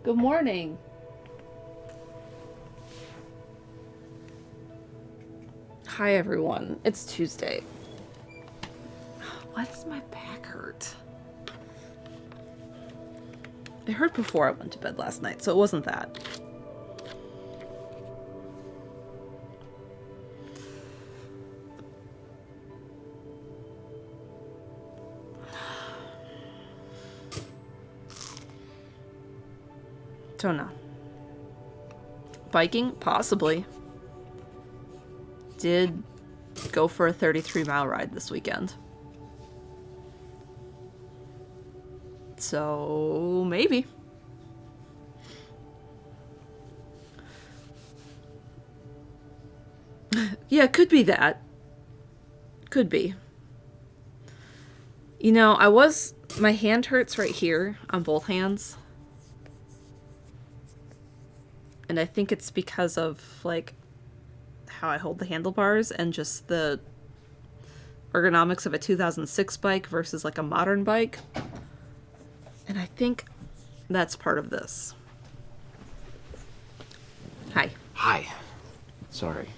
Good morning. Hi, everyone. It's Tuesday. Why does my back hurt? It hurt before I went to bed last night, so it wasn't that. Don't know. Biking? Possibly. Did go for a 33-mile ride this weekend. So, maybe. Yeah, could be that. Could be. You know, my hand hurts right here on both hands. And I think it's because of, like, how I hold the handlebars and just the ergonomics of a 2006 bike versus, like, a modern bike. And I think that's part of this. Hi. Hi. Sorry.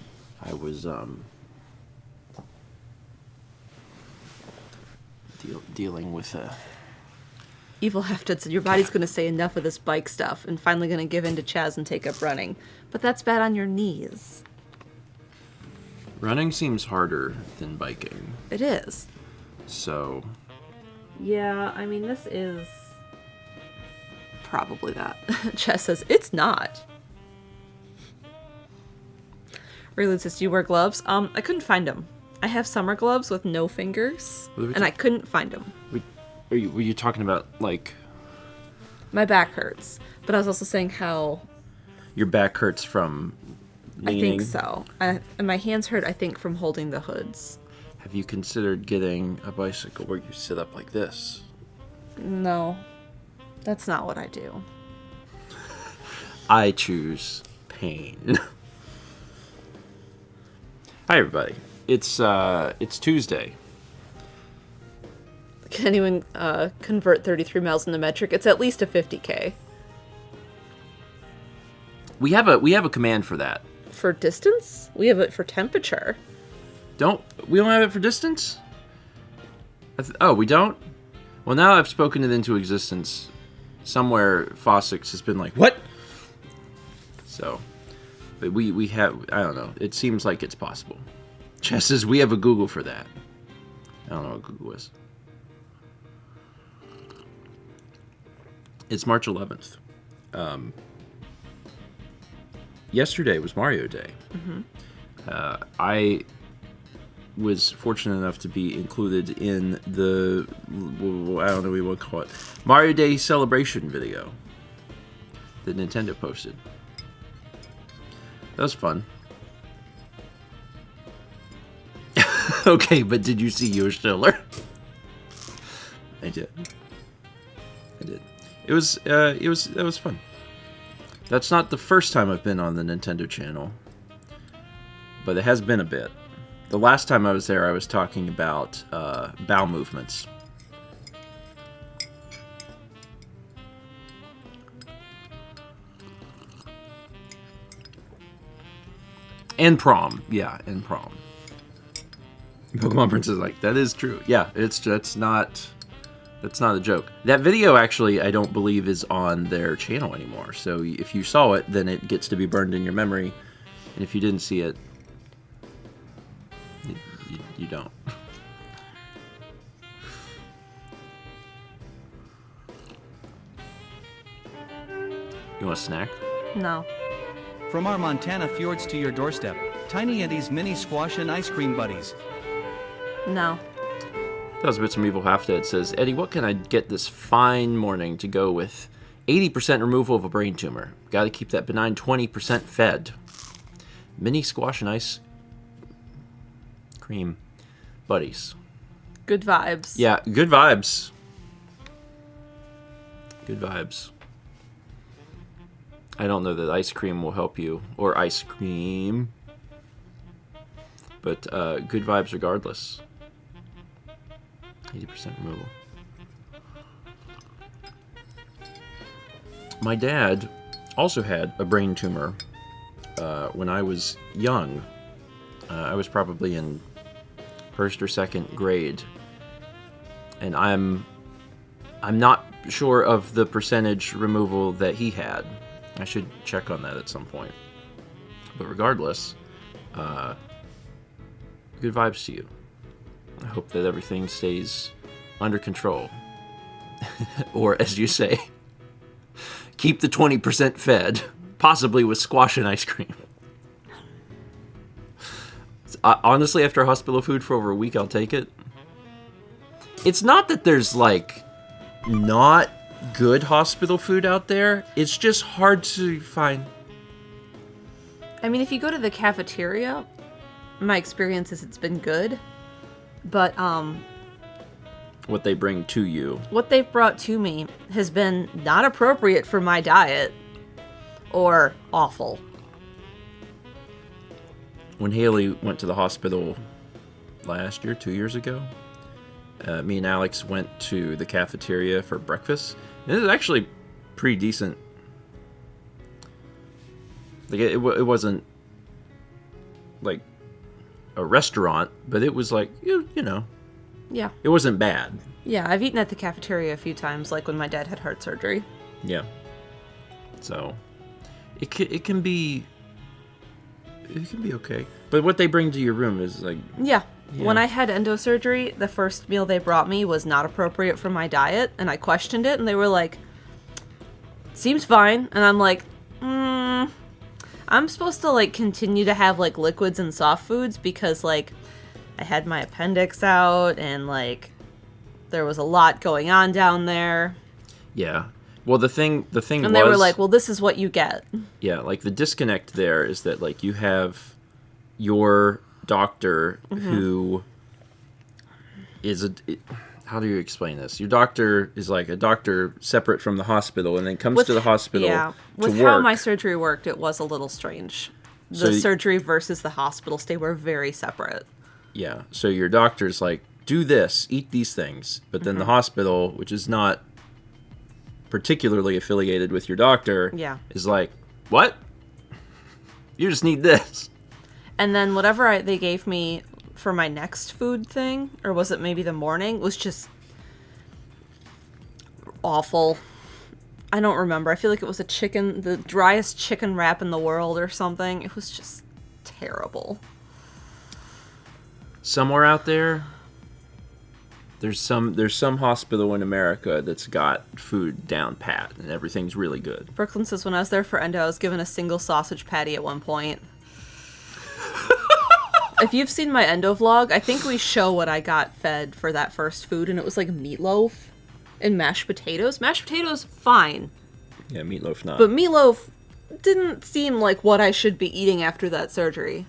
I was, dealing with a... Evil Hefted said, your body's going to say enough of this bike stuff and finally going to give in to Chaz and take up running. But that's bad on your knees. Running seems harder than biking. It is. So... Yeah, I mean, this is... probably that. Chaz says, it's not. Raylan says, do you wear gloves? I couldn't find them. I have summer gloves with no fingers, and I couldn't find them. Were you talking about, like... My back hurts. But I was also saying how... Your back hurts from leaning? I think so. And my hands hurt, I think, from holding the hoods. Have you considered getting a bicycle where you sit up like this? No. That's not what I do. I choose pain. Hi, everybody. It's Tuesday. Can anyone convert 33 miles into metric? It's at least a 50K. We have a command for that. For distance? We have it for temperature. We don't have it for distance? Oh, we don't? Well, now I've spoken it into existence. Somewhere Fossix has been like, what? So, but we have, I don't know. It seems like it's possible. Chess says we have a Google for that. I don't know what Google is. It's March 11th. Yesterday was Mario Day. Mm-hmm. I was fortunate enough to be included in the, I don't know what you would call it, Mario Day celebration video that Nintendo posted. That was fun. Okay, but did you see Yosh Stiller? I did. That was fun. That's not the first time I've been on the Nintendo channel, but it has been a bit. The last time I was there, I was talking about bowel movements. And prom. Yeah, and prom. Pokemon Prince is like, that is true. Yeah, that's not a joke. That video actually, I don't believe, is on their channel anymore. So if you saw it, then it gets to be burned in your memory. And if you didn't see it, you don't. You want a snack? No. From our Montana fjords to your doorstep, Tiny Eddie's mini squash and ice cream buddies. No. That was a bit some Evil Half-Dead. Says, Eddie, what can I get this fine morning to go with 80% removal of a brain tumor? Got to keep that benign 20% fed. Mini squash and ice cream buddies. Good vibes. Yeah, good vibes. Good vibes. I don't know that ice cream will help you, or ice cream, but good vibes regardless. 80% removal. My dad also had a brain tumor when I was young. I was probably in first or second grade, and I'm not sure of the percentage removal that he had. I should check on that at some point. But regardless, good vibes to you. I hope that everything stays under control. Or, as you say, keep the 20% fed, possibly with squash and ice cream. Honestly, after hospital food for over a week, I'll take it. It's not that there's, like, not good hospital food out there. It's just hard to find. I mean, if you go to the cafeteria, my experience is it's been good. But, What they bring to you. what they've brought to me has been not appropriate for my diet. Or awful. When Haley went to the hospital last year, 2 years ago, me and Alex went to the cafeteria for breakfast. And it was actually pretty decent. Like it wasn't like a restaurant, but it was like you know, Yeah. it wasn't bad. Yeah, I've eaten at the cafeteria a few times, like when my dad had heart surgery. Yeah. So it can be okay. But what they bring to your room is like Yeah. Yeah. When I had endo surgery, the first meal they brought me was not appropriate for my diet, and I questioned it, and they were like, seems fine. And I'm like, I'm supposed to, like, continue to have, like, liquids and soft foods because, like, I had my appendix out, and, like, there was a lot going on down there. yeah. Well, the thing And they were like, well, this is what you get. Yeah, like the disconnect there is that like you have your doctor who is how do you explain this? Your doctor is like a doctor separate from the hospital and then comes to the hospital Yeah. to With work. how my surgery worked, it was a little strange. The So surgery versus the hospital stay were very separate. Yeah, so your doctor's like, do this, eat these things. But then the hospital, which is not particularly affiliated with your doctor, Yeah. is like, what? You just need this. And then whatever they gave me for my next food thing, or was it maybe the morning, was just awful. I don't remember. I feel like it was the driest chicken wrap in the world or something. It was just terrible. Somewhere out there, there's some hospital in America that's got food down pat and everything's really good. Brooklyn says, when I was there for endo, I was given a single sausage patty at one point. If you've seen my endo vlog, I think we show what I got fed for that first food, and it was like meatloaf and mashed potatoes. Mashed potatoes, fine. Yeah, meatloaf not. But meatloaf didn't seem like what I should be eating after that surgery.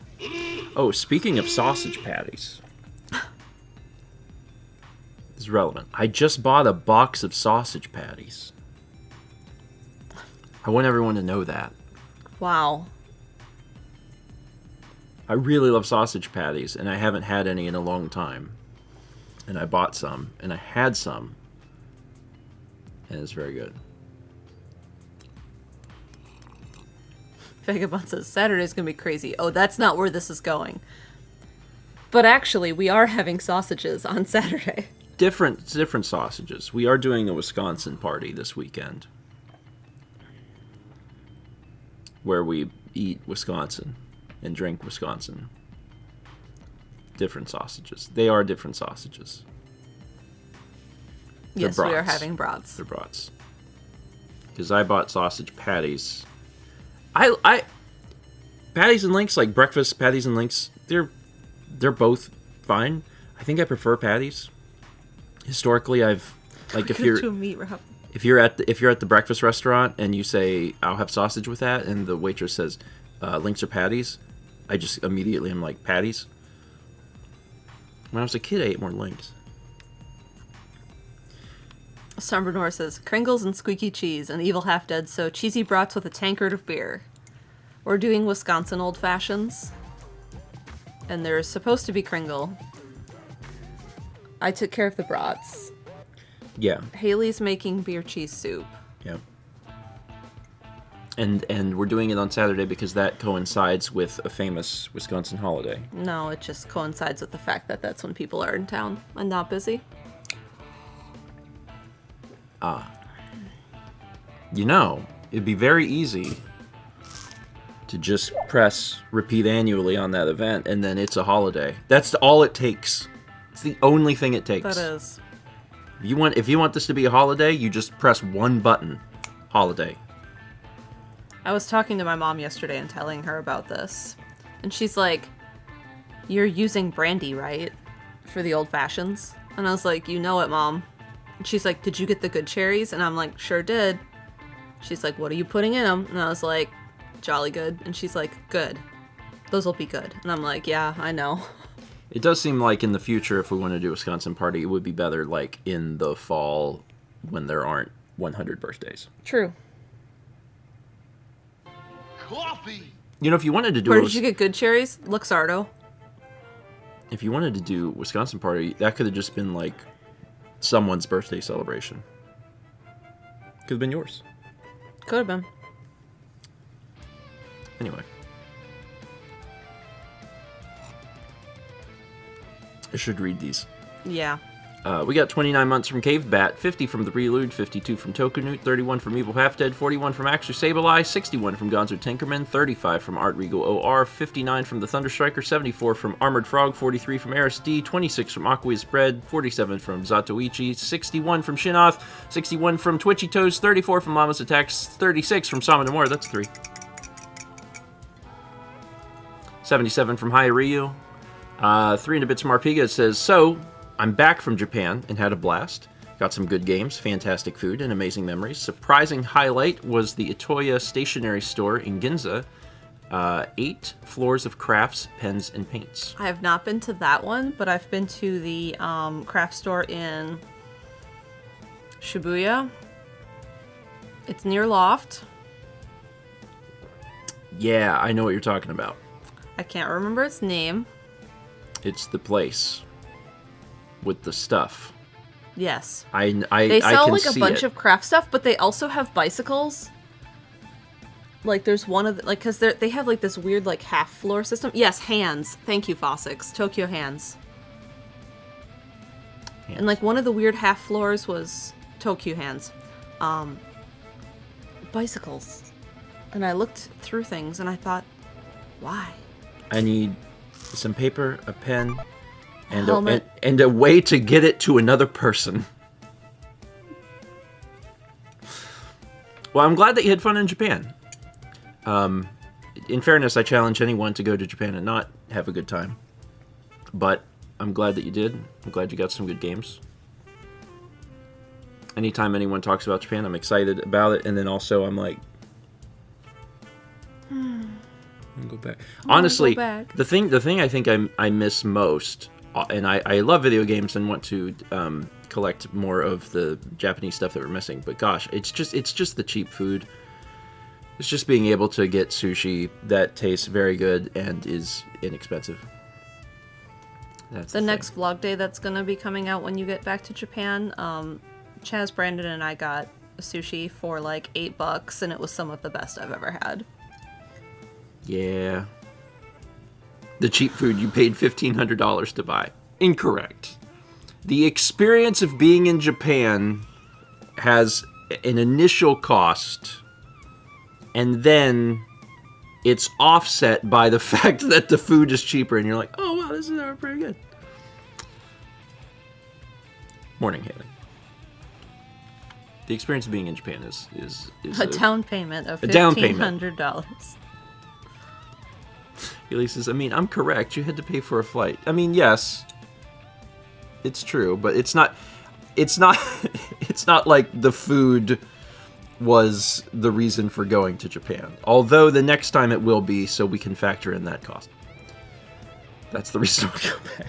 Oh, speaking of sausage patties. It's relevant. I just bought a box of sausage patties. I want everyone to know that. Wow. I really love sausage patties, and I haven't had any in a long time. And I bought some, and I had some, and it's very good. Vagabond says, Saturday's gonna be crazy. Oh, that's not where this is going. But actually, we are having sausages on Saturday. Different sausages. We are doing a Wisconsin party this weekend, where we eat Wisconsin and drink Wisconsin. Different sausages. They are different sausages. They're Yes, we are brats. having brats. They're brats. Because I bought sausage patties. I patties and links, like breakfast patties and links, they're both fine. I think I prefer patties. Historically, I've like if you're to a meat wrap. if you're at the breakfast restaurant and you say I'll have sausage with that, and the waitress says links or patties, I just immediately am like patties. When I was a kid, I ate more links. Sombrenor says, Kringles and squeaky cheese and evil half dead, so cheesy brats with a tankard of beer. We're doing Wisconsin old fashions. And there's supposed to be Kringle. I took care of the brats. Yeah. Haley's making beer cheese soup. Yeah. And we're doing it on Saturday because that coincides with a famous Wisconsin holiday. No, it just coincides with the fact that that's when people are in town and not busy. You know, it'd be very easy to just press repeat annually on that event, and then it's a holiday. That's all it takes. It's the only thing it takes. That is. If you want this to be a holiday, you just press one button. Holiday. I was talking to my mom yesterday and telling her about this. And she's like, "You're using brandy, right? For the old fashions?" And I was like, "You know it, Mom." And she's like, "Did you get the good cherries?" And I'm like, "Sure did." She's like, "What are you putting in them?" And I was like, "Jolly good." And she's like, "Good. Those will be good." And I'm like, "Yeah, I know." It does seem like in the future, if we want to do a Wisconsin party, it would be better like in the fall when there aren't 100 birthdays. True. Coffee. You know, if you wanted to do Where did you get good cherries? Luxardo. if you wanted to do Wisconsin party, that could have just been like someone's birthday celebration. Could have been yours. Could have been. Anyway. I should read these. Yeah. We got 29 months from Cave Bat, 50 from The Prelude, 52 from Tokunute, 31 from Evil Half Dead, 41 from Axer Sableye, 61 from Gonzo Tinkerman, 35 from Art Regal OR, 59 from The Thunderstriker, 74 from Armored Frog, 43 from Eris D, 26 from Aqua's Bread, 47 from Zatoichi, 61 from Shinoth, 61 from Twitchy Toes, 34 from Llama's Attacks, 36 from Sama no More, that's 3. 77 from Hayaryu, 3 and a bit from Arpiga. It says, so, I'm back from Japan and had a blast. Got some good games, fantastic food, and amazing memories. Surprising highlight was the Itoya stationery store in Ginza. 8 floors of crafts, pens, and paints. I have not been to that one, but I've been to the craft store in Shibuya. It's near Loft. Yeah, I know what you're talking about. I can't remember its name. It's the place with the stuff. Yes. I They sell can like a see bunch it. of craft stuff, but they also have bicycles. Like there's one of the, like because they have like this weird like half floor system. Yes, Hands. Thank you, Fossix. Tokyo Hands. And like one of the weird half floors was Tokyo Hands. Bicycles. And I looked through things and I thought, why? I need some paper, a pen, and helmet. and a way to get it to another person. Well, I'm glad that you had fun in Japan. In fairness, I challenge anyone to go to Japan and not have a good time. But I'm glad that you did. I'm glad you got some good games. Anytime anyone talks about Japan, I'm excited about it. And then also I'm like, I'm go back. Honestly, go back. the thing I think I miss most, and I love video games and want to collect more of the Japanese stuff that we're missing. But gosh, it's just the cheap food. It's just being able to get sushi that tastes very good and is inexpensive. That's The thing. next vlog day that's gonna be coming out when you get back to Japan, Chaz, Brandon, and I got sushi for like $8, and it was some of the best I've ever had. Yeah. The cheap food you paid $1,500 to buy. Incorrect. The experience of being in Japan has an initial cost, and then it's offset by the fact that the food is cheaper, and you're like, oh, wow, this is pretty good. Morning, Haley. The experience of being in Japan is A down payment of a down payment. $1,500. Haley says, I mean, I'm correct. You had to pay for a flight. I mean, yes, it's true, but it's not like the food was the reason for going to Japan. Although the next time it will be, so we can factor in that cost. That's the reason we go back.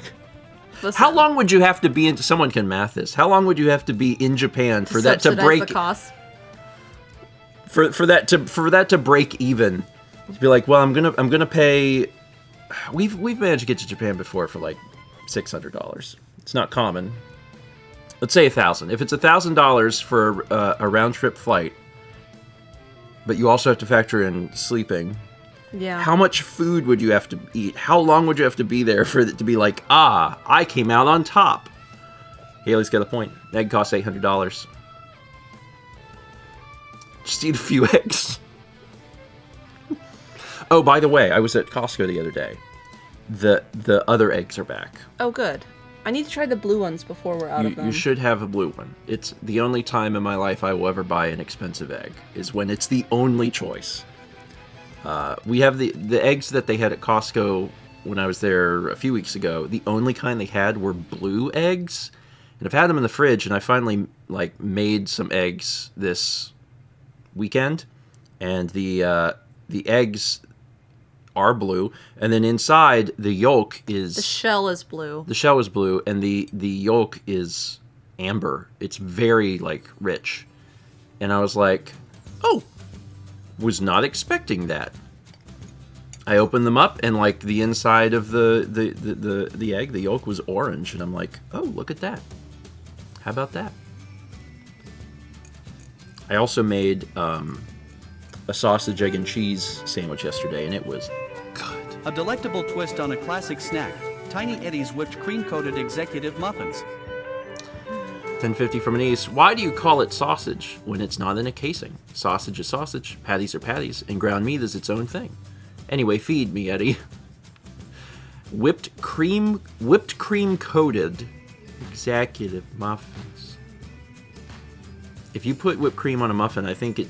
Listen, How long would you have to be in? Someone can math this. How long would you have to be in Japan for that to subsidize break? the cost? For that to break even? To be like, well, I'm gonna pay. We've managed to get to Japan before for like $600. It's not common. Let's say $1,000. If it's $1,000 for a round trip flight, but you also have to factor in sleeping. Yeah. How much food would you have to eat? How long would you have to be there for it to be like, I came out on top? Haley's got a point. An egg costs $800. Just eat a few eggs. Oh, by the way, I was at Costco the other day. The other eggs are back. Oh, good. I need to try the blue ones before we're out of them. You should have a blue one. It's the only time in my life I will ever buy an expensive egg, is when it's the only choice. We have the eggs that they had at Costco when I was there a few weeks ago. The only kind they had were blue eggs. And I've had them in the fridge, and I finally made some eggs this weekend. And the eggs are blue, and then inside the yolk is... The shell is blue. The shell is blue, and the yolk is amber. It's very, rich. And I was like, oh, was not expecting that. I opened them up, and, the inside of the egg, the yolk, was orange. And I'm like, oh, look at that. How about that? I also made a sausage, egg, and cheese sandwich yesterday, and it was good. A delectable twist on a classic snack. Tiny Eddie's whipped cream-coated executive muffins. 1050 from Anise. Why do you call it sausage when it's not in a casing? Sausage is sausage, patties are patties, and ground meat is its own thing. Anyway, feed me, Eddie. Whipped cream coated executive muffins. If you put whipped cream on a muffin, I think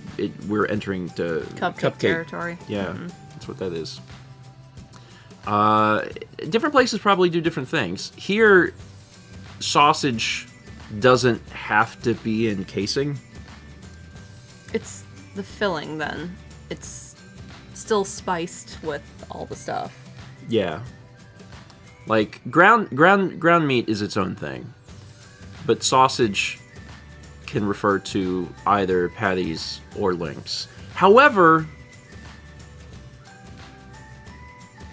we're entering to cupcake territory. Yeah, that's what that is. Different places probably do different things. Here, sausage doesn't have to be in casing. It's the filling, then. It's still spiced with all the stuff. Yeah. Ground meat is its own thing. But sausage can refer to either patties or links. However,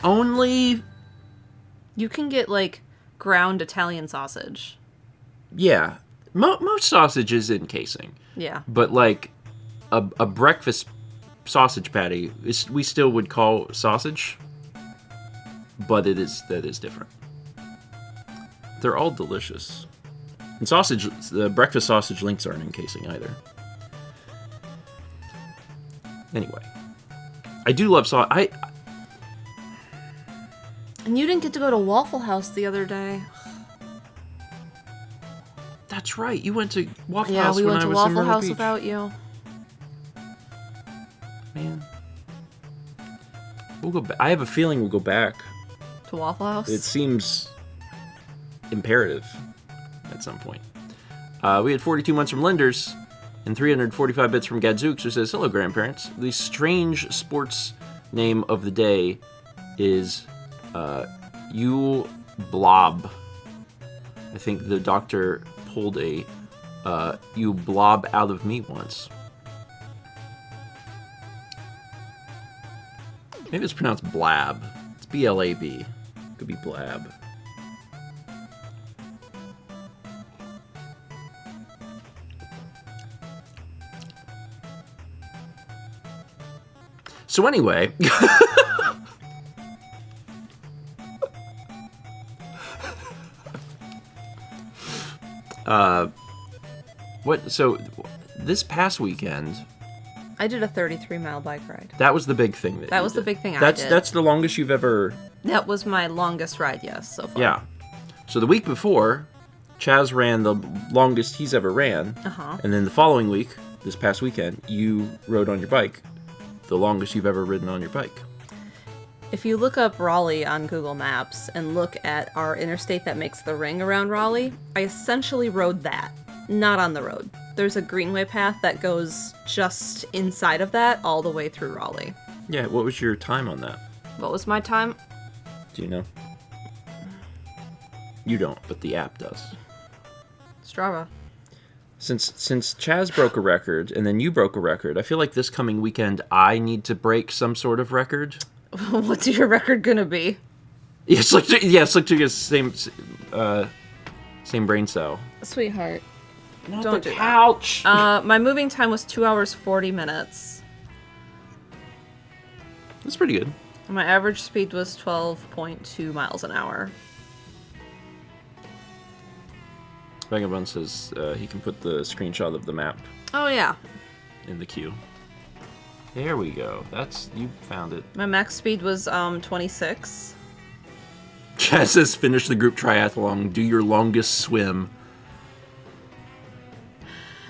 only... You can get, ground Italian sausage. Yeah. Most sausage is in casing. Yeah. But, a breakfast sausage patty, we still would call sausage. But that is different. They're all delicious. And the breakfast sausage links aren't in casing either. Anyway. I do love sausage. And you didn't get to go to Waffle House the other day. That's right. You went to Waffle Yeah, House we when went I to was in Waffle Myrtle House Beach. without you. Man. We'll go back. I have a feeling we'll go back. To Waffle House? It seems imperative at some point. We had 42 months from Lenders and 345 bits from Gadzooks, who says, hello, grandparents. The strange sports name of the day is Yule Blob. I think the doctor pulled a you blob out of me once. Maybe it's pronounced blab. It's B-L-A-B. Could be blab. So anyway... So this past weekend, I did a 33-mile bike ride. that was the big thing. That was the big thing I That's did. That's the longest you've ever... That was my longest ride, yes, so far. Yeah. So the week before, Chaz ran the longest he's ever ran. Uh-huh. And then the following week, this past weekend, you rode on your bike the longest you've ever ridden on your bike. If you look up Raleigh on Google Maps and look at our interstate that makes the ring around Raleigh, I essentially rode that, not on the road. There's a greenway path that goes just inside of that all the way through Raleigh. Yeah, what was your time on that? What was my time? Do you know? You don't, but the app does. Strava. Since Chaz broke a record, and then you broke a record, I feel like this coming weekend I need to break some sort of record. What's your record gonna be? It's like the same brain cell. Sweetheart. Not Don't the do couch. My moving time was 2 hours 40 minutes. That's pretty good. My average speed was 12.2 miles an hour. Vagabond says he can put the screenshot of the map Oh, yeah. in the queue. There we go. You found it. My max speed was 26. Chaz says finish the group triathlon. Do your longest swim.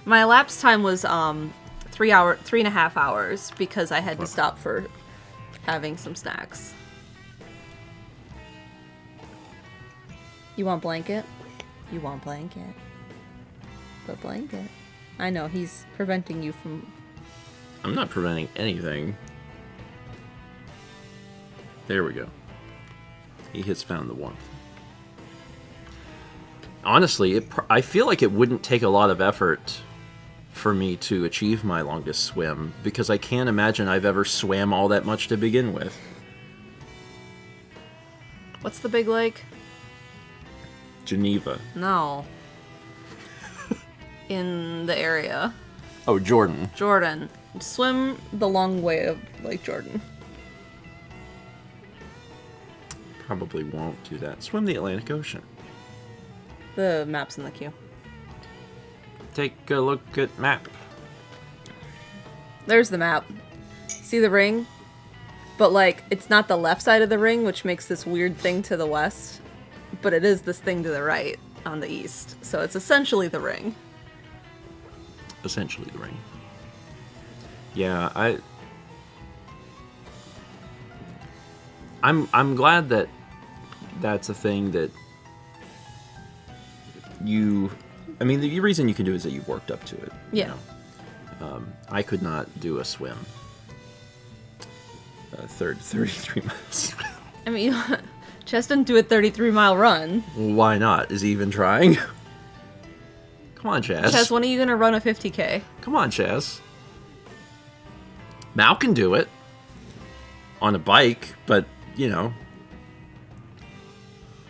My elapsed time was 3.5 hours because I had to stop for having some snacks. You want blanket? You want blanket? But blanket. I know, he's preventing you from... I'm not preventing anything. There we go. He has found the warmth. Honestly, I feel like it wouldn't take a lot of effort for me to achieve my longest swim, because I can't imagine I've ever swam all that much to begin with. What's the big lake? Geneva. No. In the area. Oh, Jordan. Jordan. Swim the long way of Lake Jordan. Probably won't do that. Swim the Atlantic Ocean. The map's in the queue. Take a look at map. There's the map. See the ring? But, like, it's not the left side of the ring, which makes this weird thing to the west. But it is this thing to the right on the east. So it's essentially the ring. Essentially the ring. Yeah, I'm glad that that's a thing that you... I mean, the reason you can do it is that you've worked up to it. Yeah. You know? I could not do a swim. 33 miles. I mean, Chess didn't do a 33-mile run. Why not? Is he even trying? Come on, Chaz. Chess, when are you going to run a 50K? Come on, Chaz. Mal can do it. On a bike, but, you know.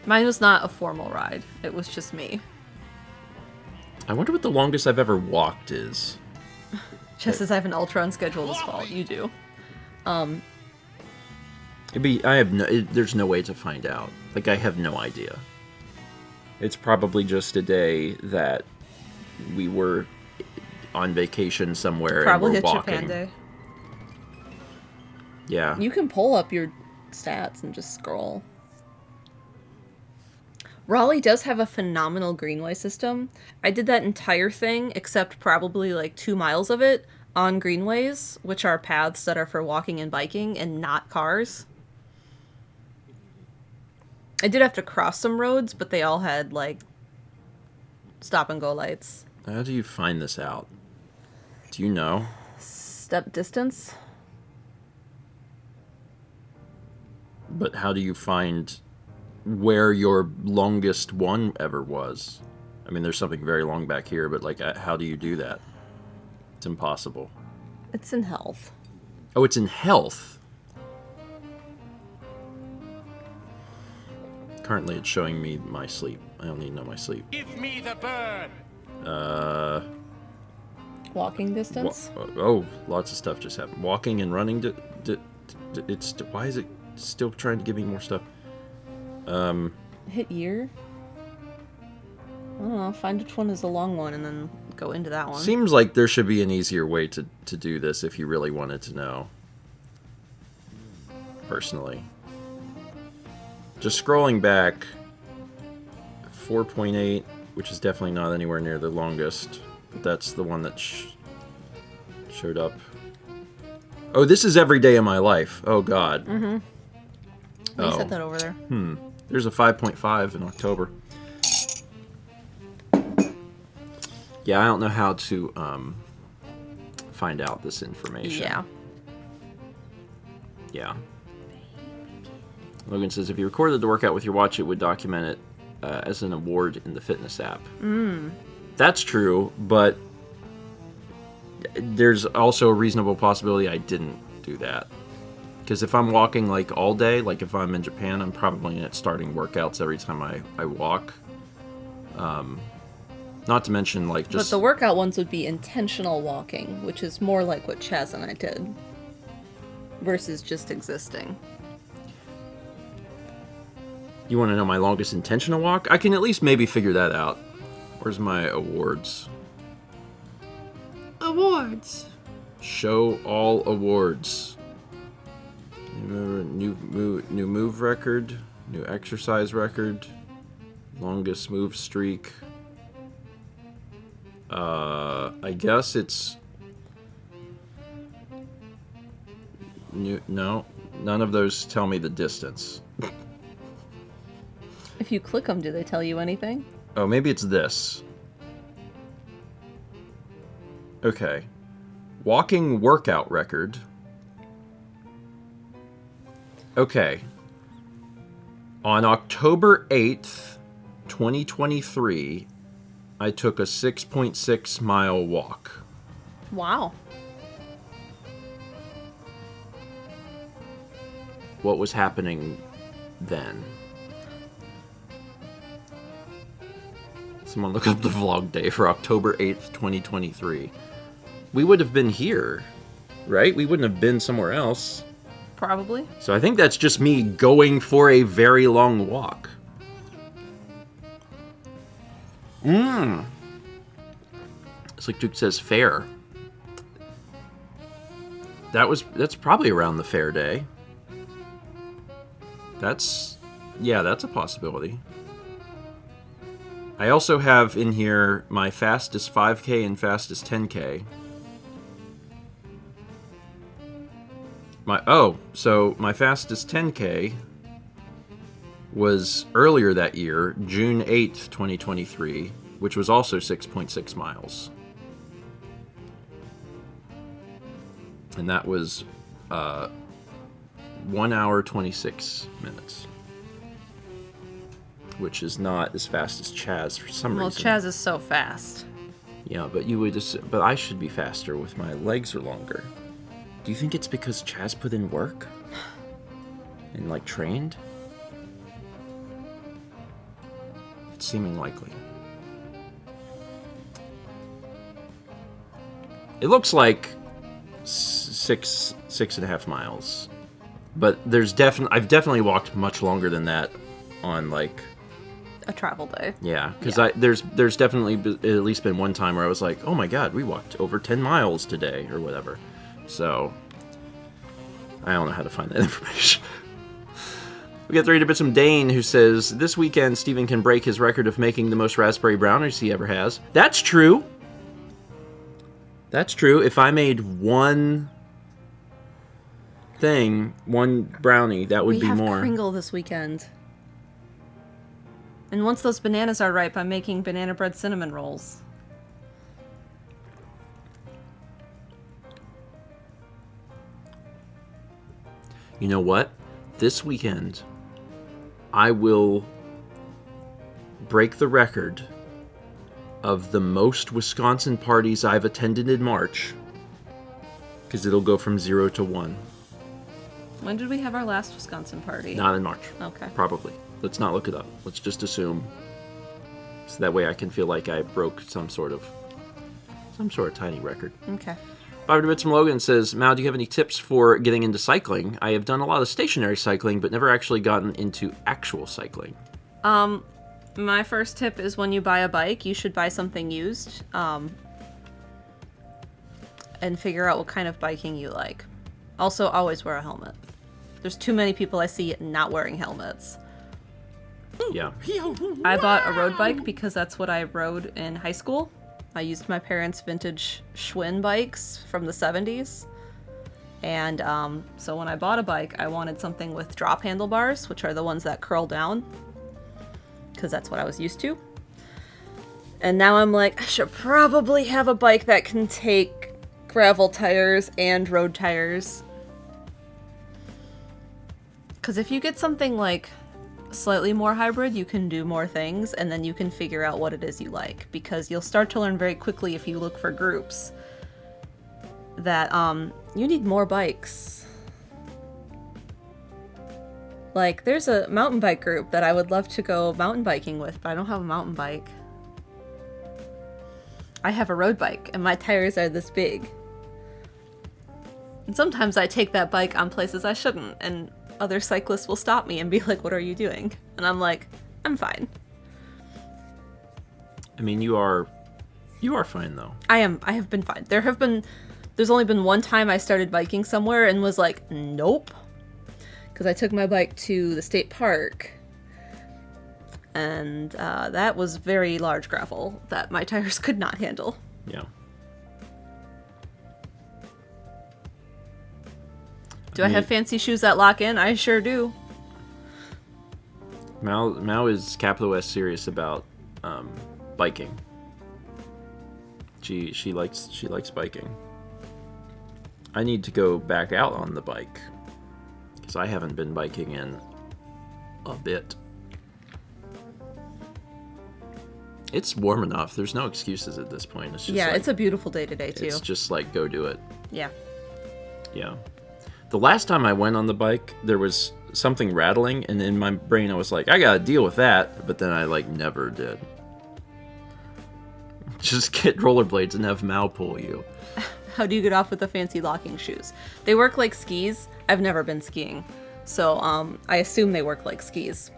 Mine was not a formal ride. It was just me. I wonder what the longest I've ever walked is. Chess says I have an Ultron schedule this fall. You do. There's no way to find out. Like, I have no idea. It's probably just a day that we were on vacation somewhere Probably and we're a walking. Japan day. Yeah. You can pull up your stats and just scroll. Raleigh does have a phenomenal greenway system. I did that entire thing, except probably like 2 miles of it, on greenways, which are paths that are for walking and biking and not cars. I did have to cross some roads, but they all had, like, stop-and-go lights. How do you find this out? Do you know? Step distance? But how do you find where your longest one ever was? I mean, there's something very long back here, but, like, how do you do that? It's impossible. It's in health. Oh, it's in health. Currently, it's showing me my sleep. I don't need to know my sleep. Give me the bird. Walking distance? Lots of stuff just happened. Walking and running. Why is it still trying to give me more stuff? Hit year? I don't know. Find which one is the long one and then go into that one. Seems like there should be an easier way to do this if you really wanted to know. Personally. Just scrolling back, 4.8, which is definitely not anywhere near the longest. But that's the one that showed up. Oh, this is every day of my life. Oh, God. Mm-hmm. Oh. You set that over there. There's a 5.5 in October. Yeah, I don't know how to find out this information. Yeah. Yeah. Logan says, if you recorded the workout with your watch, it would document it as an award in the fitness app. That's true, but there's also a reasonable possibility I didn't do that. Because if I'm walking, like, all day, like if I'm in Japan, I'm probably starting workouts every time I walk. Not to mention, like, just... But the workout ones would be intentional walking, which is more like what Chaz and I did. versus just existing. You want to know my longest intentional walk? I can at least maybe figure that out. Where's my awards? Awards. Show all awards. New move record. New exercise record. Longest move streak. I guess it's... No, none of those tell me the distance. If you click them, do they tell you anything? Oh, maybe it's this. Okay. Walking workout record. Okay. On October 8th, 2023, I took a 6.6 mile walk. Wow. What was happening then? Someone look up the vlog day for October 8th, 2023. We would have been here, right? We wouldn't have been somewhere else. Probably. So I think that's just me going for a very long walk. It's like Duke says fair. That's probably around the fair day. That's a possibility. I also have in here my fastest 5K and fastest 10K. So my fastest 10K was earlier that year, June 8th, 2023, which was also 6.6 miles. And that was 1 hour, 26 minutes. Which is not as fast as Chaz for some Well, reason. Chaz is so fast. Yeah, but I should be faster with my legs are longer. Do you think it's because Chaz put in work? And, like, trained? It's seeming likely. It looks like 6.5 miles. But I've definitely walked much longer than that on, like... A travel day. Yeah, because there's definitely at least been one time where I was like, oh my god, we walked over 10 miles today, or whatever. So, I don't know how to find that information. We got 3 bits from Dane, who says, this weekend Stephen can break his record of making the most raspberry brownies he ever has. That's true! That's true. If I made one brownie, that would be more. We have Kringle this weekend. And once those bananas are ripe, I'm making banana bread cinnamon rolls. You know what? This weekend, I will break the record of the most Wisconsin parties I've attended in March. Because it'll go from 0 to 1. When did we have our last Wisconsin party? Not in March. Okay. Probably. Let's not look it up. Let's just assume. So that way I can feel like I broke some sort of tiny record. Okay. 5 bits from Logan says, Mal, do you have any tips for getting into cycling? I have done a lot of stationary cycling, but never actually gotten into actual cycling. My first tip is when you buy a bike, you should buy something used, and figure out what kind of biking you like. Also, always wear a helmet. There's too many people I see not wearing helmets. Yeah. I bought a road bike because that's what I rode in high school. I used my parents' vintage Schwinn bikes from the 70s. And so when I bought a bike, I wanted something with drop handlebars, which are the ones that curl down, because that's what I was used to. And now I'm like, I should probably have a bike that can take gravel tires and road tires. Because if you get something like slightly more hybrid, you can do more things, and then you can figure out what it is you like, because you'll start to learn very quickly if you look for groups that you need more bikes. Like, there's a mountain bike group that I would love to go mountain biking with, but I don't have a mountain bike. I have a road bike, and my tires are this big. And sometimes I take that bike on places I shouldn't, and other cyclists will stop me and be like, "What are you doing?" And I'm like, "I'm fine." I mean, you are fine though. I have been fine. There's only been one time I started biking somewhere and was like, "Nope." Because I took my bike to the state park, and that was very large gravel that my tires could not handle. Yeah. Do I have fancy shoes that lock in? I sure do. Mao is capital S serious about biking. She likes biking. I need to go back out on the bike because I haven't been biking in a bit. It's warm enough. There's no excuses at this point. It's just it's a beautiful day today too. It's just like, go do it. Yeah. Yeah. The last time I went on the bike, there was something rattling, and in my brain I was like, I gotta deal with that, but then I like never did. Just get rollerblades and have Mao pull you. How do you get off with the fancy locking shoes? They work like skis. I've never been skiing, so I assume they work like skis.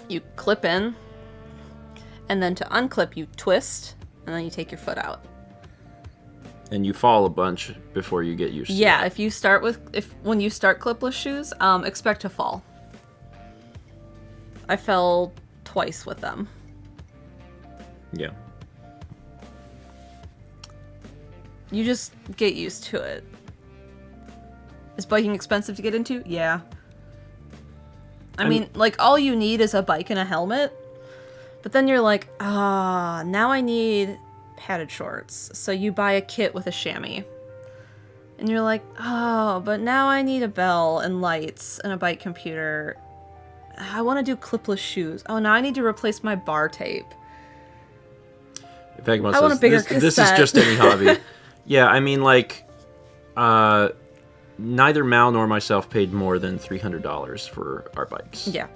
You clip in, and then to unclip you twist, and then you take your foot out. And you fall a bunch before you get used to it. Yeah, when you start clipless shoes, expect to fall. I fell twice with them. Yeah. You just get used to it. Is biking expensive to get into? Yeah. I mean, like, all you need is a bike and a helmet. But then you're like, now I need padded shorts. So you buy a kit with a chamois. And you're like, but now I need a bell and lights and a bike computer. I want to do clipless shoes. Oh, now I need to replace my bar tape. Vagabond I want a bigger this is cassette." just any hobby. Yeah, I mean, like, neither Mal nor myself paid more than $300 for our bikes. Yeah.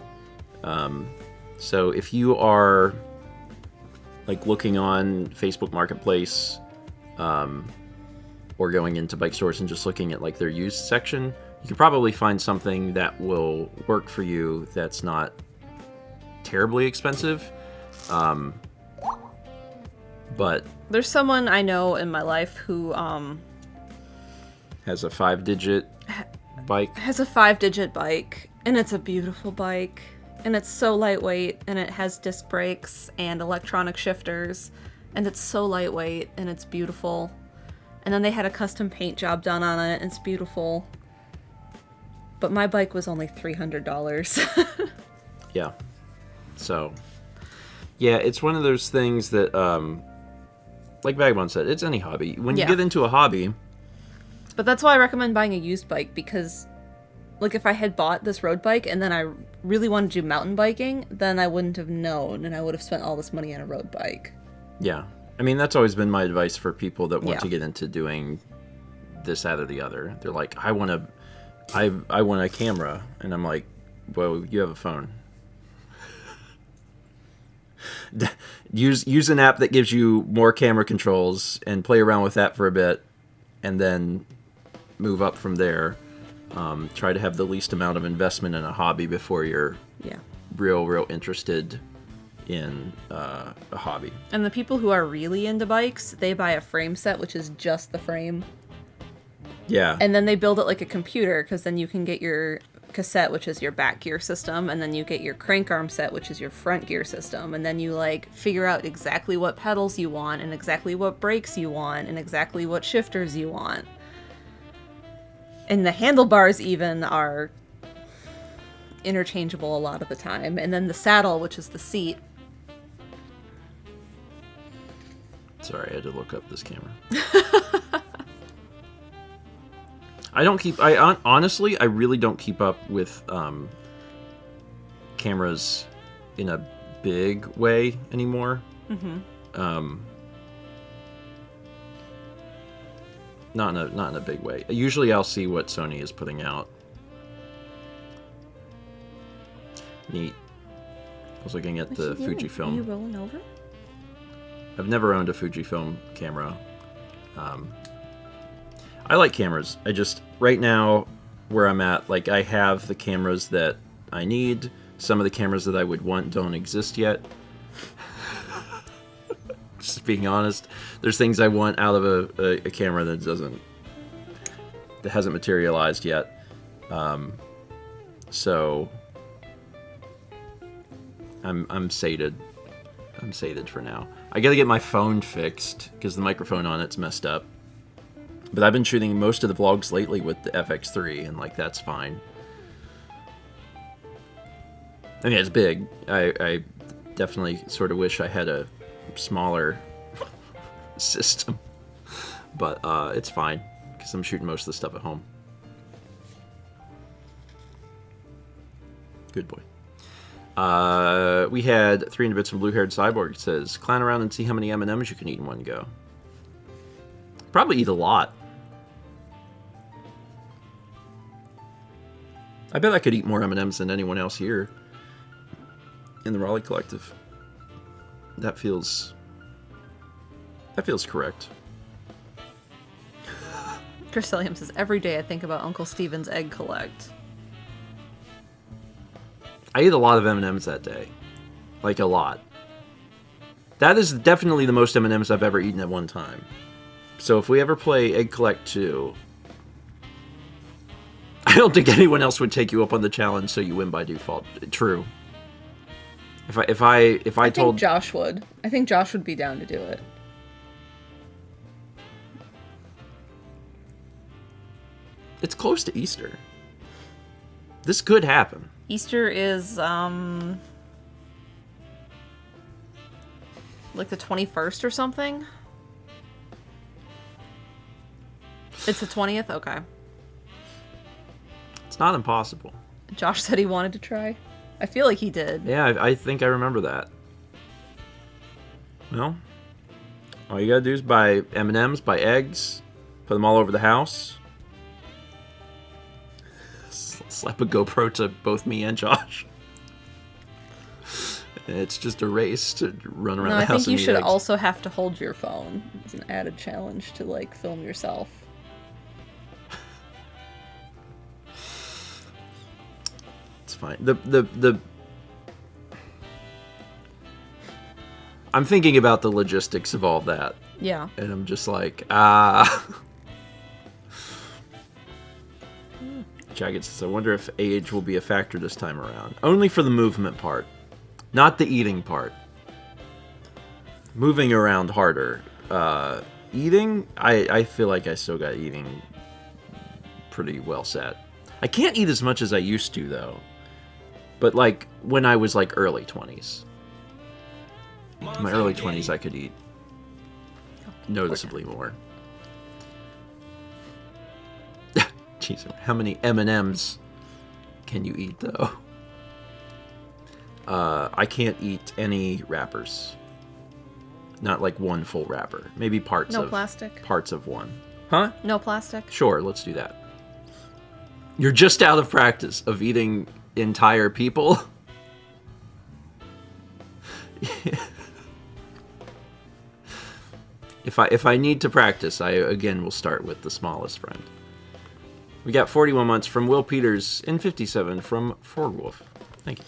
So if you are, like, looking on Facebook Marketplace, or going into bike stores and just looking at, like, their used section, you could probably find something that will work for you that's not terribly expensive. But There's someone I know in my life who has a 5-digit bike. has a 5-digit bike, and it's a beautiful bike, and it's so lightweight, and it has disc brakes and electronic shifters, and it's so lightweight, and it's beautiful. And then they had a custom paint job done on it, and it's beautiful. But my bike was only $300. Yeah. So, yeah, it's one of those things that, like Vagabond said, it's any hobby. When you Yeah. get into a hobby, But that's why I recommend buying a used bike, because, like, if I had bought this road bike and then I really wanted to do mountain biking, then I wouldn't have known, and I would have spent all this money on a road bike. yeah. I mean, that's always been my advice for people that want Yeah. to get into doing this, that, or the other. They're like, I want a camera. And I'm like, well, you have a phone. Use an app that gives you more camera controls and play around with that for a bit, and then move up from there. Try to have the least amount of investment in a hobby before you're Yeah. real interested in a hobby. And the people who are really into bikes, they buy a frame set, which is just the frame. Yeah. And then they build it like a computer, because then you can get your cassette, which is your back gear system, and then you get your crank arm set, which is your front gear system, and then you, like, figure out exactly what pedals you want, and exactly what brakes you want, and exactly what shifters you want. And the handlebars even are interchangeable a lot of the time. And then the saddle, which is the seat. Sorry, I had to look up this camera. Honestly, I really don't keep up with cameras in a big way anymore. Mm-hmm. Not in a big way. Usually I'll see what Sony is putting out. Neat. I was looking at the Are you Fujifilm. rolling over? I've never owned a Fujifilm camera. I like cameras. I just, right now, where I'm at, like, I have the cameras that I need. Some of the cameras that I would want don't exist yet. Just being honest. There's things I want out of a camera that hasn't materialized yet. So I'm sated. I'm sated for now. I gotta get my phone fixed because the microphone on it's messed up. But I've been shooting most of the vlogs lately with the FX3, and like that's fine. I mean, it's big. I definitely sort of wish I had a smaller system, but it's fine because I'm shooting most of the stuff at home. Good boy. We had 300 bits from Blue-Haired Cyborg. It says, clown around and see how many M&Ms you can eat in one go. Probably eat a lot. I bet I could eat more M&Ms than anyone else here in the Raleigh Collective. That feels correct. Chris Williams says, every day I think about Uncle Steven's egg collect. I ate a lot of M&Ms that day. Like, a lot. That is definitely the most M&Ms I've ever eaten at one time. So if we ever play Egg Collect 2, I don't think anyone else would take you up on the challenge so you win by default. True. If I told... think Josh would. I think Josh would be down to do it. It's close to Easter. This could happen. Easter is, like the 21st or something? It's the 20th? Okay. It's not impossible. Josh said he wanted to try. I feel like he did. Yeah, I think I remember that. Well, all you gotta do is buy M&Ms, buy eggs, put them all over the house. Slap a GoPro to both me and Josh. It's just a race to run around the house. I think you and eat should eggs. also have to hold your phone. It's an added challenge to, like, film yourself. It's fine. I'm thinking about the logistics of all that. Yeah. And I'm just like, Jagged says, I wonder if age will be a factor this time around. Only for the movement part. Not the eating part. Moving around harder. Eating, I feel like I still got eating pretty well set. I can't eat as much as I used to, though. But, like, when I was, like, early 20s. In my early 20s, I could eat noticeably more. Jeez, how many M&Ms can you eat, though? I can't eat any wrappers. Not like one full wrapper. Maybe parts of... No plastic? Parts of one. Huh? No plastic? Sure, let's do that. You're just out of practice of eating entire people. If I need to practice, I again will start with the smallest friend. We got 41 months from Will Peters and 57 from Fordwolf. Thank you.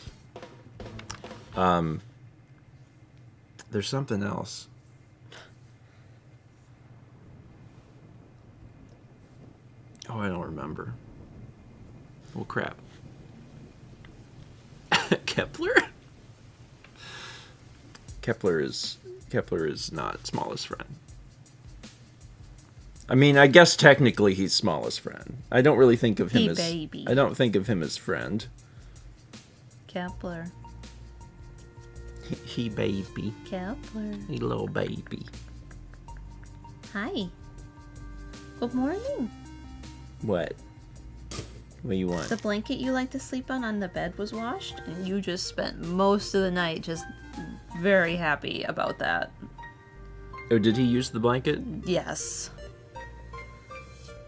There's something else. Oh, I don't remember. Well, crap. Kepler? Kepler is not smallest friend. I mean, I guess technically he's smallest friend. I don't really think of him as... baby. I don't think of him as friend. Kepler. He baby. Kepler. He little baby. Hi. Good morning. What? What do you want? The blanket you like to sleep on the bed was washed, and you just spent most of the night just very happy about that. Oh, did he use the blanket? Yes.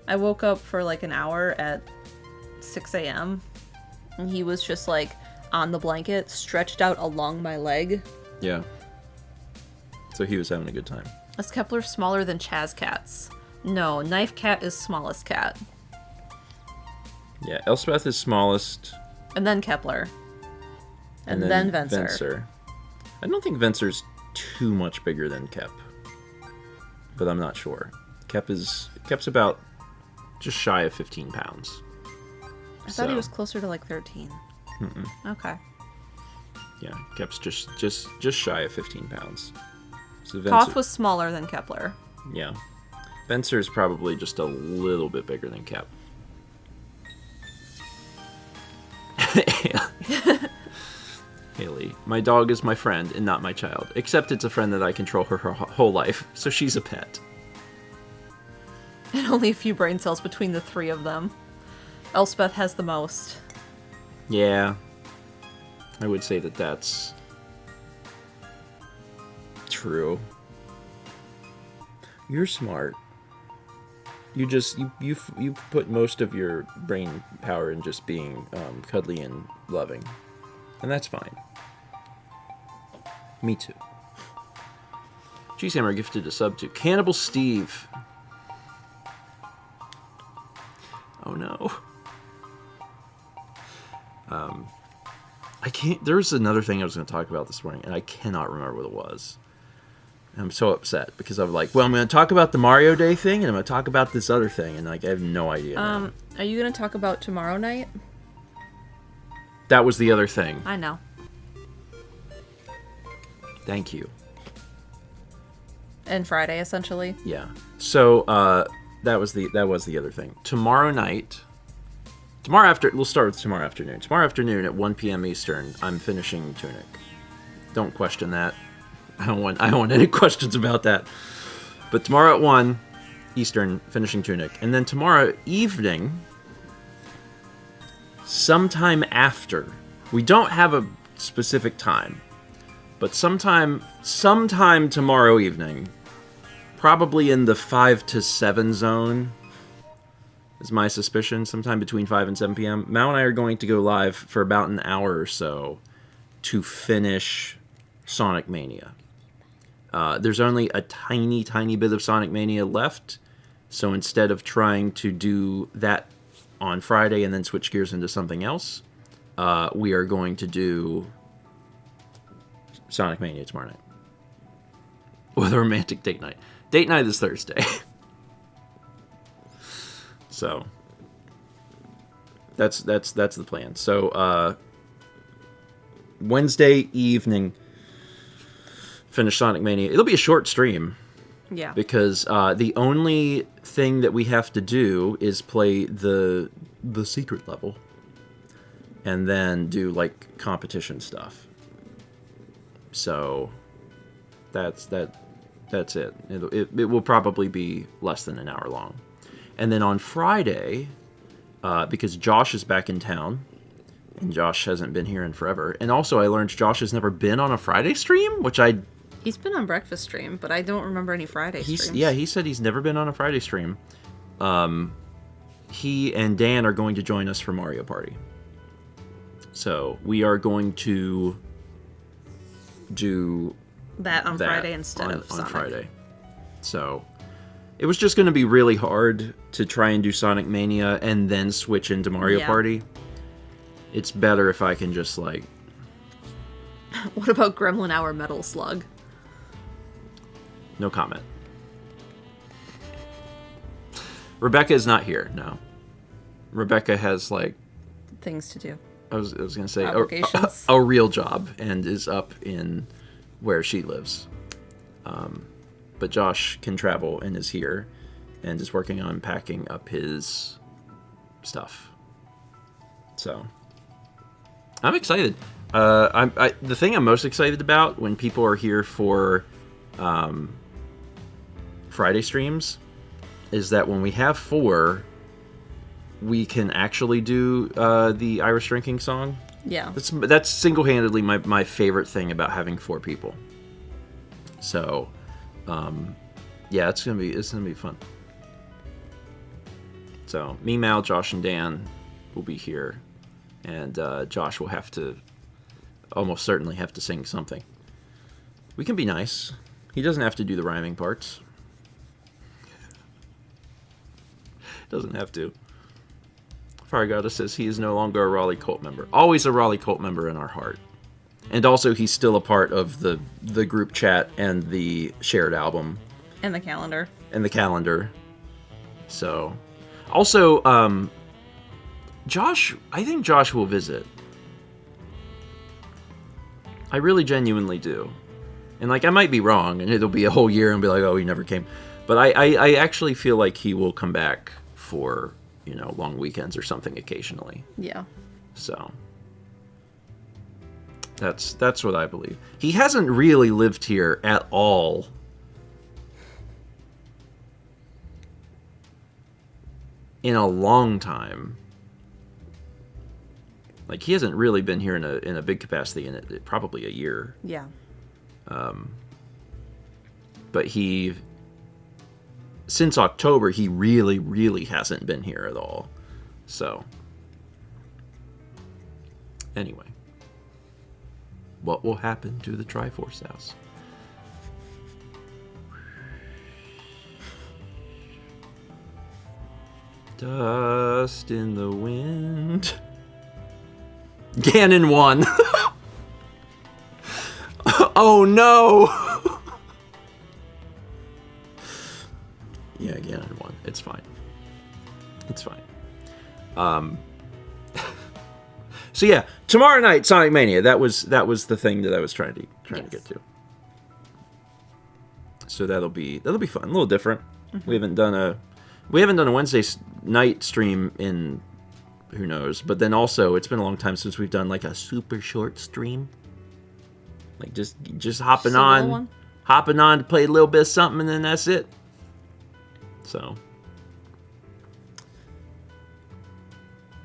I woke up for like an hour at 6 a.m. and he was just like on the blanket, stretched out along my leg. Yeah. So he was having a good time. Is Kepler smaller than Chaz Cats? No, Knife Cat is smallest cat. Yeah, Elspeth is smallest. And then Kepler. And then Venser. I don't think Venser's too much bigger than Kep. But I'm not sure. Kep's about just shy of 15 pounds. I thought he was closer to like 13. Mm-mm. Okay. Yeah, Kep's just shy of 15 pounds. So Koth was smaller than Kepler. Yeah. Venser is probably just a little bit bigger than Kep. Haley, my dog is my friend and not my child. Except it's a friend that I control her whole life, so she's a pet. And only a few brain cells between the three of them. Elspeth has the most. Yeah. I would say that that's true. You're smart. You put most of your brain power in just being cuddly and loving. And that's fine. Me too. Cheesehammer gifted a sub to Cannibal Steve. Oh no. I can't. There's another thing I was going to talk about this morning, and I cannot remember what it was. I'm so upset because I'm like, well, I'm going to talk about the Mario Day thing, and I'm going to talk about this other thing, and like I have no idea. Now. Are you going to talk about tomorrow night? That was the other thing. I know. Thank you. And Friday, essentially. Yeah. So that was the other thing. Tomorrow night. We'll start with tomorrow afternoon. Tomorrow afternoon at 1 p.m. Eastern, I'm finishing Tunic. Don't question that. I don't want any questions about that. But tomorrow at 1 Eastern, finishing Tunic. And then tomorrow evening, sometime after, we don't have a specific time, but sometime tomorrow evening, probably in the 5 to 7 zone, is my suspicion, sometime between 5 and 7 p.m. Mao and I are going to go live for about an hour or so to finish Sonic Mania. There's only a tiny, tiny bit of Sonic Mania left, so instead of trying to do that on Friday and then switch gears into something else, we are going to do Sonic Mania tomorrow night. With a romantic date night. Date night is Thursday. So that's the plan. So Wednesday evening, finish Sonic Mania. It'll be a short stream. Yeah. Because the only thing that we have to do is play the secret level, and then do like competition stuff. So that's it. It will probably be less than an hour long. And then on Friday, because Josh is back in town, and Josh hasn't been here in forever, and also I learned Josh has never been on a Friday stream, which He's been on breakfast stream, but I don't remember any Friday streams. Yeah, he said he's never been on a Friday stream. He and Dan are going to join us for Mario Party. So we are going to do that on Friday instead of Sonic. On Friday. So it was just going to be really hard to try and do Sonic Mania and then switch into Mario Party. It's better if I can just like... What about Gremlin Hour Metal Slug? No comment. Rebecca is not here, no. Rebecca has like... Things to do. I was going to say a real job and is up in where she lives. But Josh can travel and is here and is working on packing up his stuff. So I'm excited. The thing I'm most excited about when people are here for Friday streams is that when we have 4, we can actually do the Irish drinking song. Yeah. That's single-handedly my favorite thing about having 4 people. So, yeah, it's gonna be fun. So, me, Mal, Josh, and Dan will be here, and Josh will almost certainly have to sing something. We can be nice. He doesn't have to do the rhyming parts. Doesn't have to. Fargata says he is no longer a Raleigh cult member. Always a Raleigh cult member in our heart. And also, he's still a part of the group chat and the shared album. And the calendar. So, also, Josh, I think Josh will visit. I really genuinely do. And, like, I might be wrong, and it'll be a whole year and be like, oh, he never came. But I actually feel like he will come back for, long weekends or something occasionally. Yeah. So, that's what I believe. He hasn't really lived here at all. In a long time. Like, he hasn't really been here in a big capacity in probably a year. Yeah. But since October, he really, really hasn't been here at all. So, anyway. What will happen to the Triforce House? Dust in the wind. Ganon won. Oh no! Yeah, Ganon won. It's fine. It's fine. So yeah, tomorrow night, Sonic Mania. That was the thing that I was trying to get to. So that'll be fun. A little different. Mm-hmm. We haven't done a Wednesday night stream in who knows. But then also, it's been a long time since we've done like a super short stream. Like just hopping on to play a little bit of something, and then that's it. So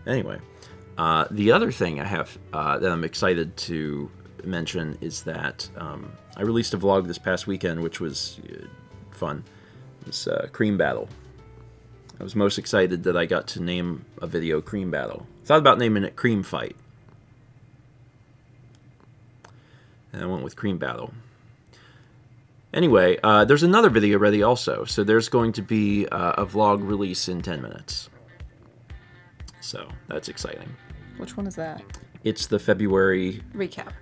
anyway, the other thing I have that I'm excited to mention is that I released a vlog this past weekend, which was fun. It's Cream Battle. I was most excited that I got to name a video Cream Battle. Thought about naming it Cream Fight. And I went with Cream Battle. Anyway, there's another video ready also. So there's going to be a vlog release in 10 minutes. So that's exciting. Which one is that? It's the February... recap.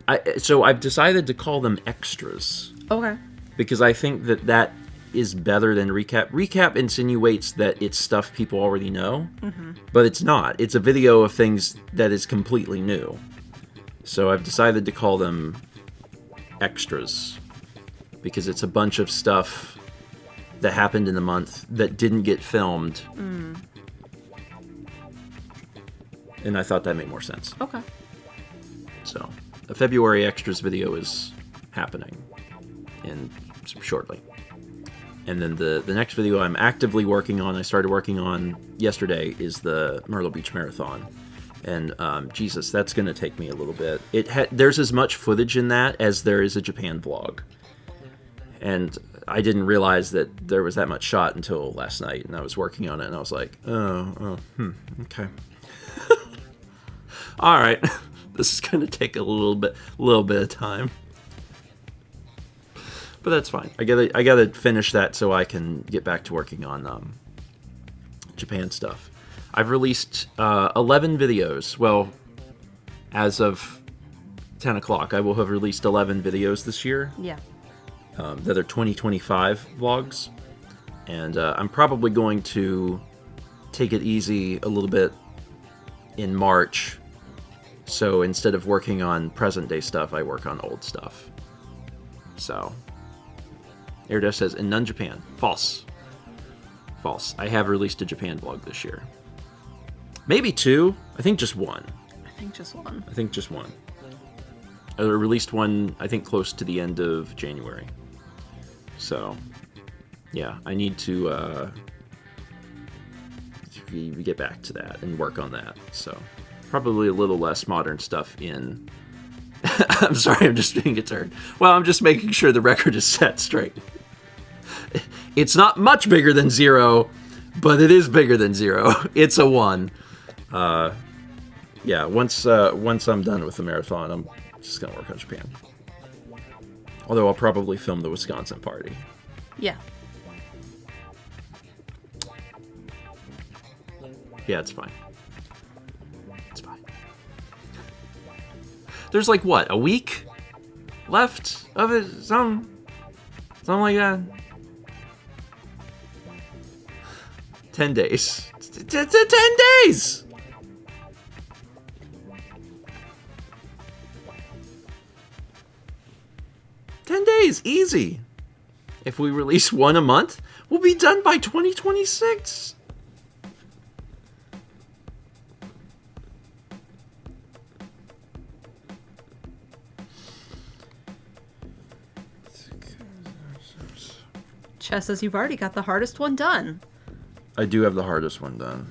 So I've decided to call them extras. Okay. Because I think that is better than recap. Recap insinuates that it's stuff people already know, but it's not. It's a video of things that is completely new. So I've decided to call them extras because it's a bunch of stuff that happened in the month that didn't get filmed. And I thought that made more sense. Okay. So the February extras video is happening shortly. And then the next video I'm actively working on, I started working on yesterday, is the Myrtle Beach Marathon. And Jesus, that's going to take me a little bit. There's as much footage in that as there is a Japan vlog. And I didn't realize that there was that much shot until last night. And I was working on it, and I was like, okay. All right, this is going to take a little bit of time. But that's fine. I gotta finish that so I can get back to working on Japan stuff. I've released 11 videos. Well, as of 10 o'clock, I will have released 11 videos this year. Yeah. That are 2025 vlogs. And I'm probably going to take it easy a little bit in March. So instead of working on present day stuff, I work on old stuff. So... Erdo says, in none Japan. False. False. I have released a Japan vlog this year. Maybe 2. I think just 1. I think just one. I released one, I think, close to the end of January. So, yeah, I need to get back to that and work on that. So, probably a little less modern stuff in... I'm sorry, I'm just being a turd. Well, I'm just making sure the record is set straight. It's not much bigger than 0, but it is bigger than 0. It's a 1. Yeah, once I'm done with the marathon, I'm just going to work on Japan. Although I'll probably film the Wisconsin party. Yeah. Yeah, it's fine. It's fine. There's like, what, a week left of it? Something like that. 10 days. 10 days! Easy. If we release one a month, we'll be done by 2026. Chess says you've already got the hardest one done. I do have the hardest one done.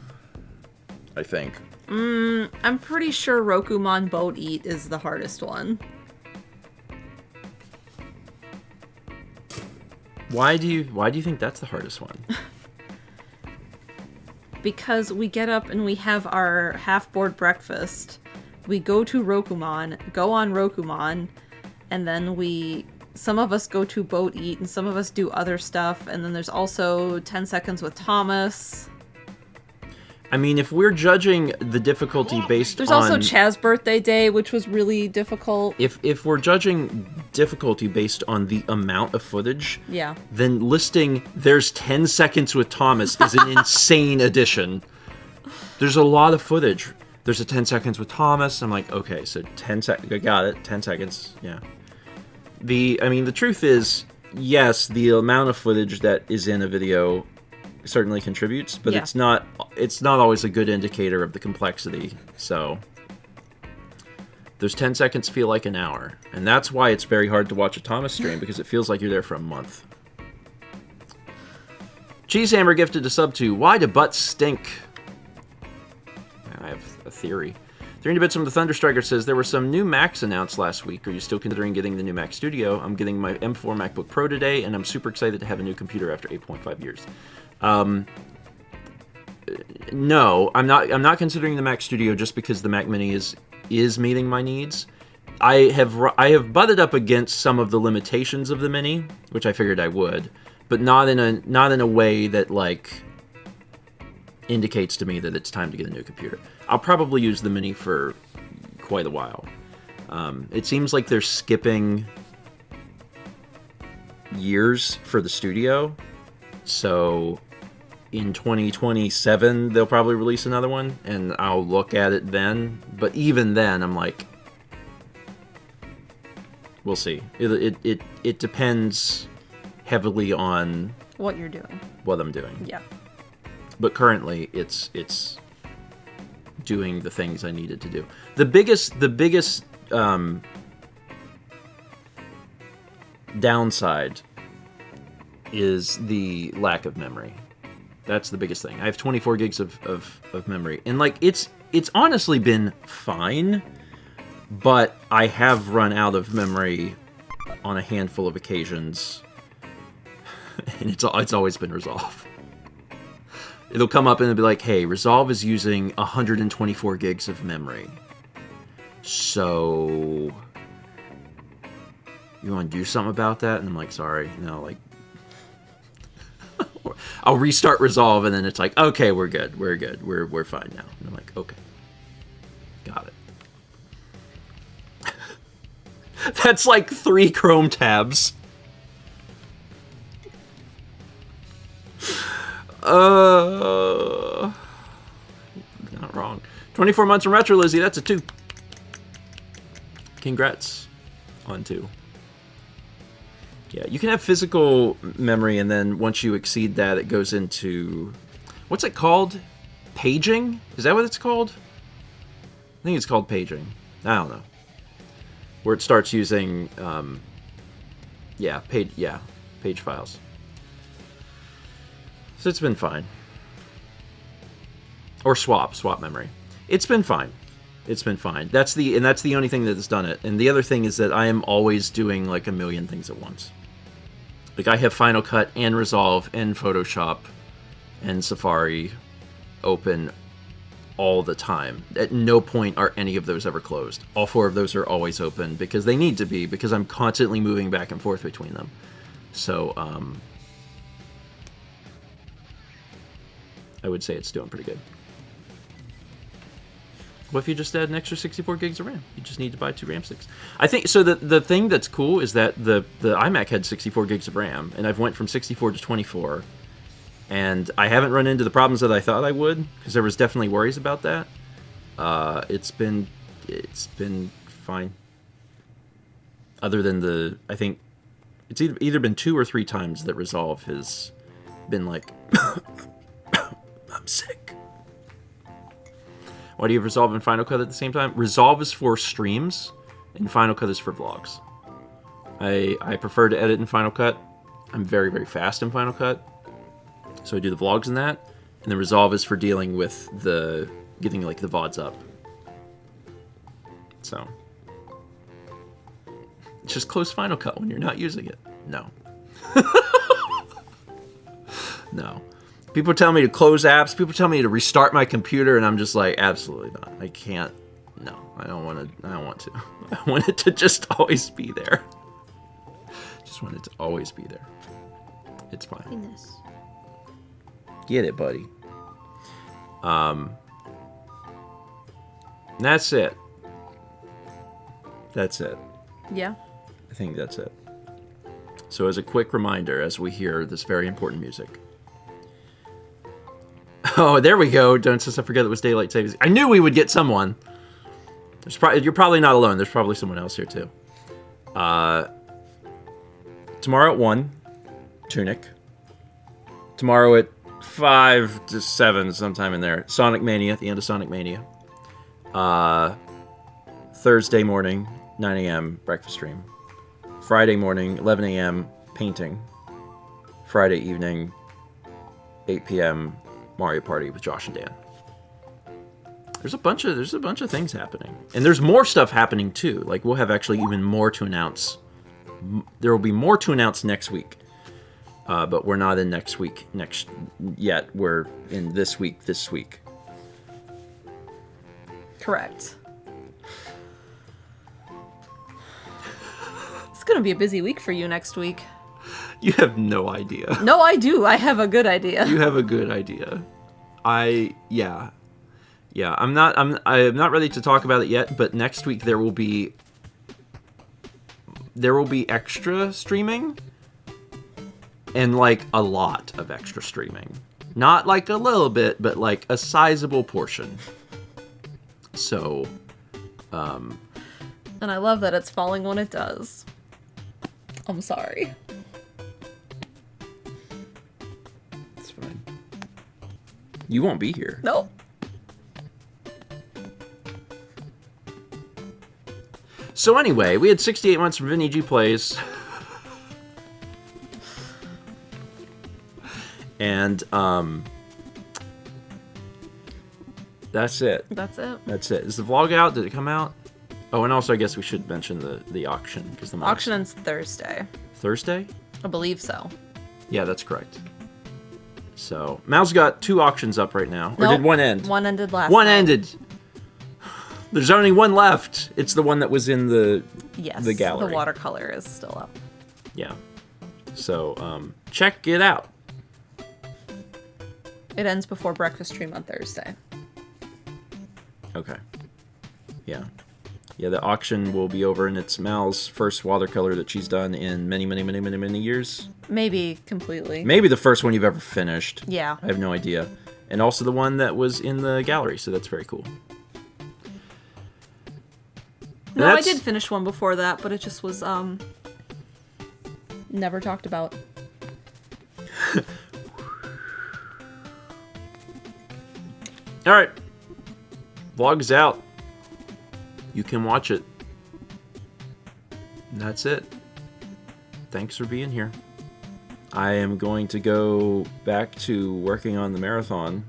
I think. I'm pretty sure Rokumon Boat Eat is the hardest one. Why do you think that's the hardest one? Because we get up and we have our half-board breakfast. We go to Rokumon, go on Rokumon, and then some of us go to Boat Eat, and some of us do other stuff, and then there's also 10 Seconds with Thomas. I mean, if we're judging the difficulty based There's on... also Chaz's birthday day, which was really difficult. If we're judging difficulty based on the amount of footage, Yeah. then listing there's 10 Seconds with Thomas is an insane addition. There's a lot of footage. There's a 10 Seconds with Thomas. I'm like, okay, so 10 seconds. I got it. 10 seconds. Yeah. The truth is, yes, the amount of footage that is in a video certainly contributes, but yeah. it's not always a good indicator of the complexity. So those 10 seconds feel like an hour, and that's why it's very hard to watch a Thomas stream, because it feels like you're there for a month. Cheesehammer gifted a sub to Why Do Butts Stink? I have a theory. 300 Bits from the Thunderstriker says, there were some new Macs announced last week. Are you still considering getting the new Mac Studio? I'm getting my M4 MacBook Pro today, and I'm super excited to have a new computer after 8.5 years. No, I'm not considering the Mac Studio just because the Mac Mini is meeting my needs. I have butted up against some of the limitations of the Mini, which I figured I would, but not in a way that like indicates to me that it's time to get a new computer. I'll probably use the Mini for quite a while. It seems like they're skipping years for the Studio, so in 2027 they'll probably release another one, and I'll look at it then. But even then, I'm like, we'll see. It depends heavily on what you're doing, what I'm doing. Yeah. But currently, it's doing the things I needed to do. The biggest downside is the lack of memory. That's the biggest thing. I have 24 gigs of memory, and like it's honestly been fine, but I have run out of memory on a handful of occasions, and it's always been Resolve. It'll come up and it'll be like, hey, Resolve is using 124 gigs of memory. So you want to do something about that? And I'm like, sorry, no, like I'll restart Resolve, and then it's like, okay, we're good. We're fine now. And I'm like, okay. Got it. That's like 3 Chrome tabs. Not wrong. 24 months from Retro Lizzie, that's a 2. Congrats on 2. Yeah, you can have physical memory, and then once you exceed that, it goes into... What's it called? Paging? Is that what it's called? I think it's called paging. I don't know. Where it starts using... page files. So it's been fine. Or swap memory. It's been fine. It's been fine. That's the only thing that has done it. And the other thing is that I am always doing like a million things at once. Like I have Final Cut and Resolve and Photoshop and Safari open all the time. At no point are any of those ever closed. All 4 of those are always open because they need to be, because I'm constantly moving back and forth between them. So I would say it's doing pretty good. What if you just add an extra 64 gigs of RAM? You just need to buy 2 RAM sticks. I think so. The thing that's cool is that the iMac had 64 gigs of RAM, and I've went from 64 to 24, and I haven't run into the problems that I thought I would, because there was definitely worries about that. It's been fine. Other than I think it's either been 2 or 3 times that Resolve has been like, I'm sick. Why do you have Resolve and Final Cut at the same time? Resolve is for streams, and Final Cut is for vlogs. I prefer to edit in Final Cut. I'm very, very fast in Final Cut. So I do the vlogs in that. And then Resolve is for dealing with getting like the VODs up. So. It's just close Final Cut when you're not using it. No. No. People tell me to close apps. People tell me to restart my computer, and I'm just like, absolutely not. I can't. No, I don't want to. I want it to just always be there. Just want it to always be there. It's fine. Goodness. Get it, buddy. That's it. That's it. Yeah. I think that's it. So as a quick reminder, as we hear this very important music. Oh, there we go. Don't just forget it was daylight savings. I knew we would get someone. You're probably not alone. There's probably someone else here too. Tomorrow at 1, Tunic. Tomorrow at 5 to 7, sometime in there, Sonic Mania, at the end of Sonic Mania. Thursday morning, 9 a.m., breakfast stream. Friday morning, 11 a.m., painting. Friday evening, 8 p.m., Mario Party with Josh and Dan. There's a bunch of things happening, and there's more stuff happening too. Like we'll have actually even more to announce. There will be more to announce next week, but we're not in next week yet. We're in this week. Correct. It's gonna be a busy week for you next week. You have no idea. No, I do. I have a good idea. You have a good idea. Yeah. I'm not ready to talk about it yet, but next week there will be extra streaming, and like a lot of extra streaming. Not like a little bit, but like a sizable portion. So, and I love that it's falling when it does. I'm sorry. It's fine. You won't be here. Nope. So anyway, we had 68 months from Vinny G Plays. And, that's it. That's it. That's it. Is the vlog out? Did it come out? Oh, and also I guess we should mention the auction. Because the Auction ends Thursday. Thursday? I believe so. Yeah, that's correct. So, Mal's got 2 auctions up right now. Or Nope. did one end? One ended last One night. ended. There's only one left. It's the one that was in the gallery. The watercolor is still up. Yeah. So, check it out. It ends before breakfast stream on Thursday. Okay. Yeah. Yeah, the auction will be over, and it's Mal's first watercolor that she's done in many, many, many, many, many years. Maybe completely. Maybe the first one you've ever finished. Yeah. I have no idea. And also the one that was in the gallery, so that's very cool. No, I did finish one before that, but it just was, never talked about. Alright. Vlog's out. You can watch it. And that's it. Thanks for being here. I am going to go back to working on the marathon.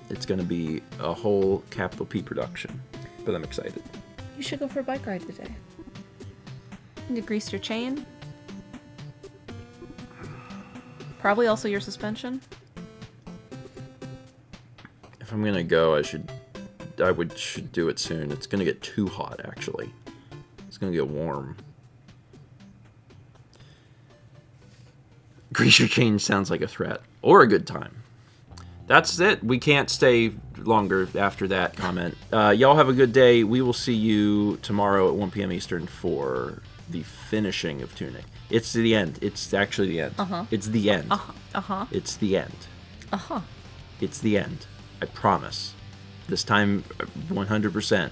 It's going to be a whole capital P production, but I'm excited. You should go for a bike ride today. Need to grease your chain. Probably also your suspension. If I'm gonna go, I should do it soon. It's gonna get too hot, actually. It's gonna get warm. Grease your chain sounds like a threat or a good time. That's it. We can't stay longer after that comment. Y'all have a good day. We will see you tomorrow at 1 p.m. Eastern for the finishing of Tunic. It's the end. It's actually the end. It's the end. It's the end. It's the end. I promise. This time, 100%.